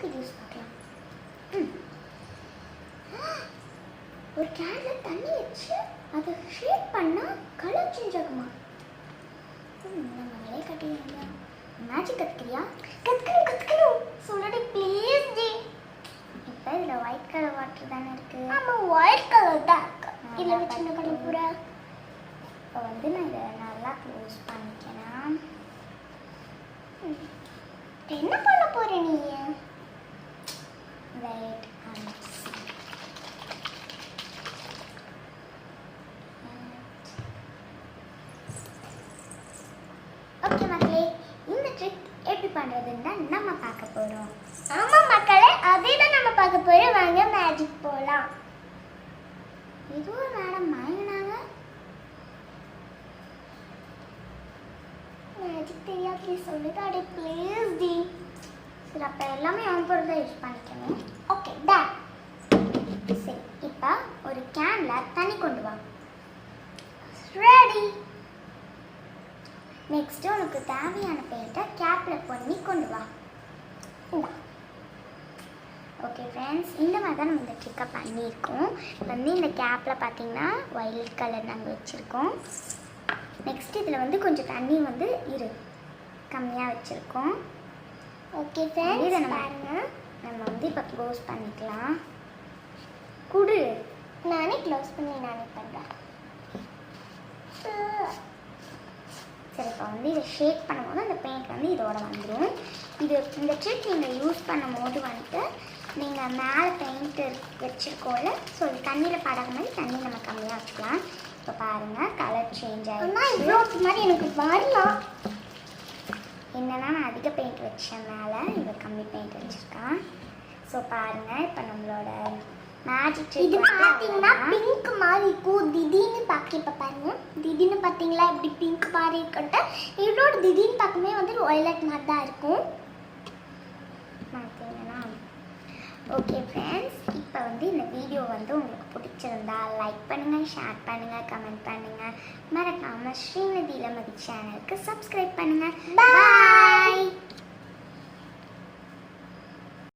Magic use பார்க்கலாம். ஒரு கேன்ல தண்ணி வச்சு அதை ஷேக் பண்ணால் கலர் சேஞ்ச் ஆகுமா? நம்மளே கட்டிடுங்க. மேஜிக் கற்றுக்கிறியா? கற்றுக்கணும் சொல்லடி ப்ளீஸ் டி. இப்போ இதில் ஒயிட் கலர் வாட்டர் தானே இருக்குது. ஆமாம், ஒயிட் கலர் தான் இருக்கு. இதில் வச்சு என்ன பண்ண போகிற? இப்போ வந்து நான் இதை நல்லா க்ளோஸ் பண்ணிக்கிறேன். என்ன பண்ண போகிற நீ? வெயிட் ஓகே மக்களே, இந்த ட்ரிக் எப்படி பண்ணுறதுன்னு தான் நம்ம பார்க்க போகிறோம். ஆமாம் மக்களே, அதே தான் நம்ம பார்க்க போகிறோம். வாங்க மேஜிக் போகலாம். ஏதோ ஒரு மேடம் மயங்கினாங்க. மேஜிக் தெரியாது சொல்லுது. அடே ப்ளீஸ் டி. சரி, அப்போ எல்லாமே அவன் பொருள் தான் யூஸ் பண்ணிக்கணும். Okay done. சரி, இப்போ ஒரு கேனில் தண்ணி கொண்டு வா. ரெடி. நெக்ஸ்ட்டு உனக்கு தேவையான பெயிண்ட்டை கேப்பில் பண்ணி கொண்டு வா. ஓகே ஃப்ரெண்ட்ஸ், இந்த மாதிரி தான் நம்ம இந்த ட்ரிக்கை பண்ணியிருக்கோம். வந்து இந்த கேப்பில் பார்த்தீங்கன்னா ஒயிட் கலர் நாங்கள் வச்சுருக்கோம். நெக்ஸ்ட் இதில் வந்து கொஞ்சம் தண்ணி வந்து கம்மியாக வச்சுருக்கோம். ஓகே ஃப்ரெண்ட்ஸ், இதை நம்ம வந்து இப்போ க்ளோஸ் பண்ணிக்கலாம். குடு, நானே க்ளோஸ் பண்ணி நானே பண்ணுறேன். சரி, இப்போ வந்து இதை ஷேக் பண்ணும்போது அந்த பெயிண்ட் வந்து இதோட வந்துடும். இந்த ட்ரிக் நீங்கள் யூஸ் பண்ணும் போது வந்துட்டு நீங்கள் மேலே பெயிண்ட்டு வச்சுருக்கோம்ல, ஸோ இது தண்ணியில் படாத மாதிரி தண்ணி நம்ம கம்மியாக வச்சுக்கலாம். இப்போ பாருங்கள், கலர் சேஞ்ச் ஆகிடும். இவ்வளோ மாதிரி எனக்கு வரலாம். என்னென்னா நான் அதிக பெயிண்ட் வச்சேன் மேலே, இதை கம்மி பெயிண்ட் வச்சுருக்கேன். ஸோ பாருங்கள், இப்போ நம்மளோட மேஜிக் ட்ரிக் இது பார்த்தீங்கன்னா பிங்க் மாதிரி இருக்கும். திடீர்னு பார்க்க இப்போ பாருங்க, திடீர்னு பார்த்தீங்களா எப்படி பிங்க் மாதிரி இருக்கட்டும். இதோட திடீர்னு பார்க்குமே வந்து வயலட் மாதிரி தான் இருக்கும் பார்த்தீங்கன்னா. ஓகே ஃப்ரெண்ட்ஸ், இப்போ வந்து இந்த வீடியோ வந்து உங்களுக்கு பிடிச்சிருந்தா லைக் பண்ணுங்கள், ஷேர் பண்ணுங்கள், கமெண்ட் பண்ணுங்கள். மறக்காமல் ஸ்ரீநிதி இளமதி சேனலுக்கு சப்ஸ்கிரைப் பண்ணுங்கள். பாய்.